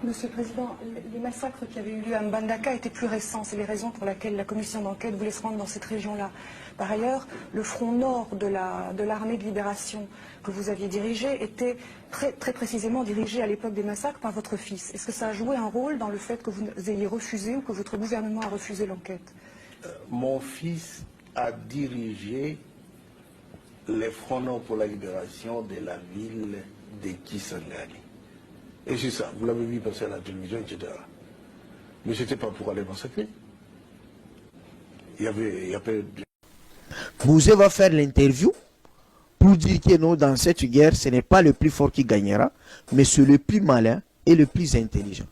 Monsieur le Président, les massacres qui avaient eu lieu à Mbandaka étaient plus récents. C'est les raisons pour lesquelles la commission d'enquête voulait se rendre dans cette région-là. Par ailleurs, le front nord de l'armée de libération que vous aviez dirigé était très précisément dirigé à l'époque des massacres par votre fils. Est-ce que ça a joué un rôle dans le fait que vous ayez refusé ou que votre gouvernement a refusé l'enquête? Mon fils a dirigé les fronts nord pour la libération de la ville de Kisangani. Et c'est ça, vous l'avez vu passer à la télévision, etc. Mais ce n'était pas pour aller massacrer. Il y avait... Mouzé va faire l'interview pour dire que non, dans cette guerre, ce n'est pas le plus fort qui gagnera, mais c'est le plus malin et le plus intelligent.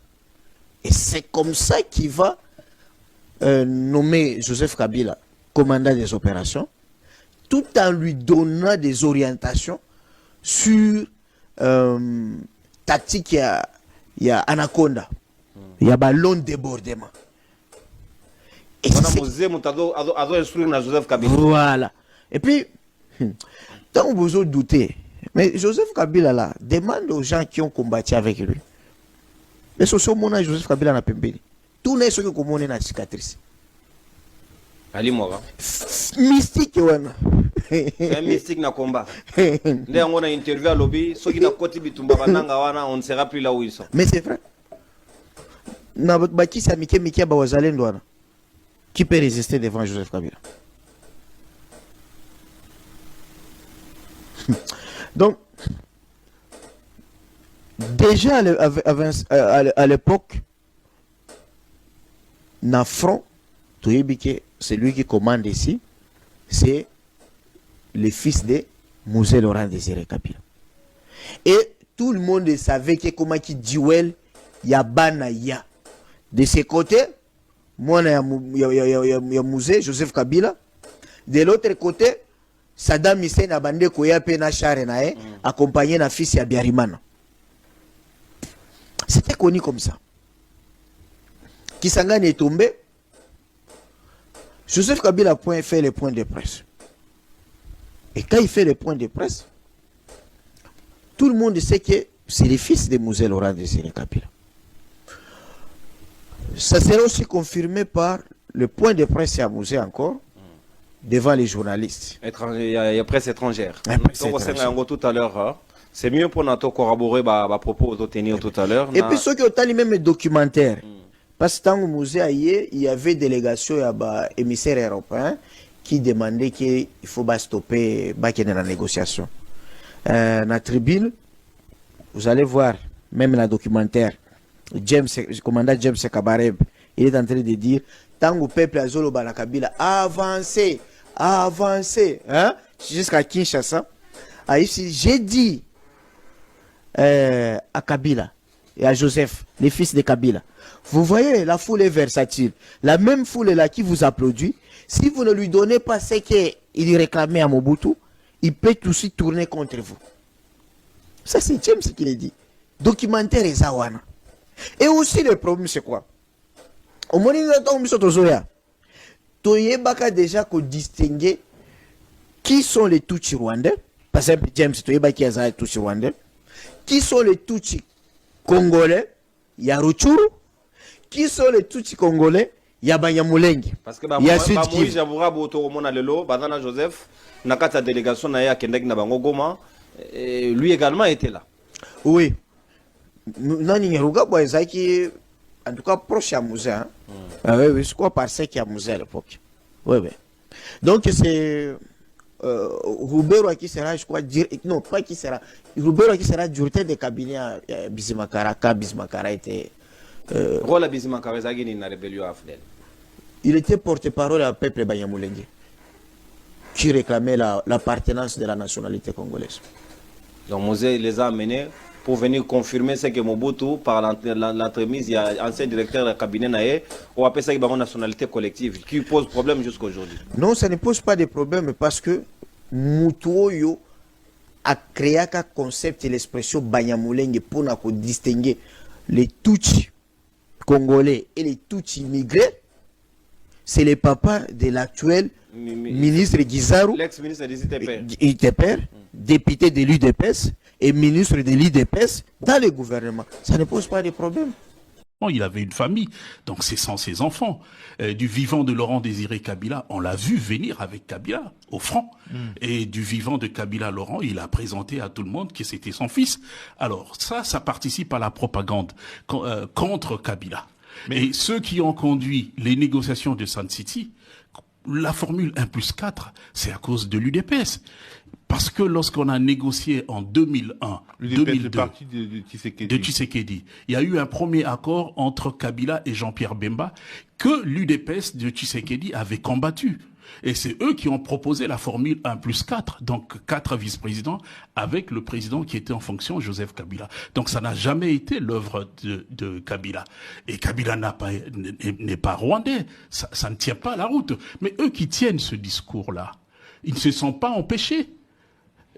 Et c'est comme ça qu'il va nommer Joseph Kabila commandant des opérations, tout en lui donnant des orientations sur tactique, il y a Anaconda, il y a ballon débordement. Et voilà. Et puis, tant que vous doutez, mais Joseph Kabila là, demande aux gens qui ont combattu avec lui. Mais ce sont mon Joseph Kabila n'a pas pembeni. Tout n'est ce que comme on est na cicatrice. Ali Moga. Mystique wana. C'est un mystique na combat. Ndé on a interview à lobby, ceux qui na koti bitumba bananga wana, on ne sera plus là où ils sont. Mais c'est vrai. Na baki sa Mike ba wazalendo wana. Qui peut résister devant Joseph Kabila? Donc, déjà à l'époque, Nafron, c'est lui qui commande ici, c'est le fils de Mouzé Laurent Désiré Kabila. Et tout le monde savait que comment qui duel, Yabana ya. De ce côté, moi, il y a Mouzé, Joseph Kabila. De l'autre côté, Saddam Hussein a bandé Koya Pena Charenae, accompagné na fils de Biarimana. C'était connu comme ça. Kisangani est tombé. Joseph Kabila a fait les points de presse. Et quand il fait les points de presse, tout le monde sait que c'est le fils de Mouzé Laurent Désiré Kabila. Ça sera aussi confirmé par le point de presse à Mouzé encore, devant les journalistes. Il y a presse étrangère. Donc, tout à l'heure, c'est mieux pour nous corroborer les propos de tenir tout à l'heure. Et puis ceux qui ont les mêmes documentaires. Parce que dans le musée, il y avait délégation, il y avait émissaires européens qui demandaient qu'il faut stopper la négociation. Dans la tribune, vous allez voir, même dans le documentaire, le commandant James Kabareb, il est en train de dire, tant que le peuple a Zolo Balakabila avancé, hein, jusqu'à Kinshasa, j'ai dit à Kabila et à Joseph, les fils de Kabila, vous voyez, la foule est versatile. La même foule là qui vous applaudit, si vous ne lui donnez pas ce qu'il réclamait à Mobutu, il peut aussi tourner contre vous. Ça, c'est James qui l'a dit. Documentaire et Zawana. Et aussi, le problème, c'est quoi? Au moment où il y déjà qu'on distinguer qui sont les Tutsis rwandais. Par exemple, James, tu sais qui est Tutsis rwandais. Qui sont les Tutsis congolais? Il y a Ruchuru. Qui sont les Tutsis congolais? Il y a Banyamulenge. Parce que il y a Moïse Javoura Botoromona Lelo, Badana Joseph, Nakata délégation Naya Kendek Nabangogoma, lui également était là. Oui. Nani Ruga Boyzaki, en tout cas proche à Mouzé. Oui, je crois par ce qu'il y a Mouzé à l'époque. Oui, oui. Donc c'est Roubero qui sera, je crois, non, pas qui sera. Roubero qui sera directeur de cabinet à Bizimakara, quand Bizimakara était. Rola Bizimakara, Zagini na rébellion à Fidel. Il était porte-parole à peuple Banyamulenge, qui réclamait l'appartenance de la nationalité congolaise. Donc Mouzé les a amenés pour venir confirmer ce que Mobutu, par l'entremise, il y a ancien directeur du cabinet Naé, ou appelle ça une nationalité collective, qui pose problème jusqu'à aujourd'hui. Non, ça ne pose pas de problème parce que Mutuoyo a créé un concept et l'expression Banyamulenge pour distinguer les Tutsis congolais et les Tutsis immigrés. c'est le papa de l'actuel ministre Guizarou, l'ex-ministre des ITP. ITPR, député de l'UDPS et ministre de l'UDPS dans le gouvernement. Ça ne pose pas de problème. Il avait une famille, donc c'est sans ses enfants. Du vivant de Laurent Désiré Kabila, on l'a vu venir avec Kabila au front. Et du vivant de Kabila Laurent, il a présenté à tout le monde que c'était son fils. Alors ça participe à la propagande contre Kabila. Et ceux qui ont conduit les négociations de Sun City, la formule 1+4, c'est à cause de l'UDPS. Parce que lorsqu'on a négocié en 2001, 2002, parti de Tshisekedi, il y a eu un premier accord entre Kabila et Jean-Pierre Bemba que l'UDPS de Tshisekedi avait combattu. Et c'est eux qui ont proposé la formule 1+4, donc 4 vice-présidents avec le président qui était en fonction, Joseph Kabila. Donc ça n'a jamais été l'œuvre de Kabila. Et Kabila n'est pas rwandais, ça ne tient pas la route. Mais eux qui tiennent ce discours-là, ils ne se sont pas empêchés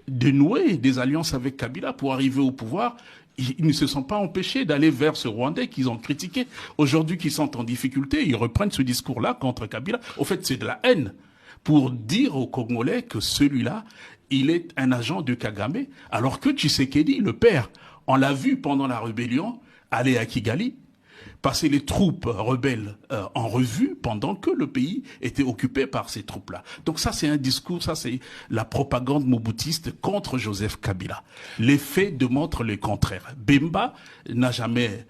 de nouer des alliances avec Kabila pour arriver au pouvoir. Ils ne se sont pas empêchés d'aller vers ce Rwandais qu'ils ont critiqué. Aujourd'hui, qu'ils sont en difficulté, ils reprennent ce discours-là contre Kabila. Au fait, c'est de la haine pour dire aux Congolais que celui-là, il est un agent de Kagame, alors que Tshisekedi, le père, on l'a vu pendant la rébellion, aller à Kigali, passer les troupes rebelles en revue pendant que le pays était occupé par ces troupes-là. Donc ça, c'est un discours, ça c'est la propagande moboutiste contre Joseph Kabila. Les faits démontrent le contraire. Bemba n'a jamais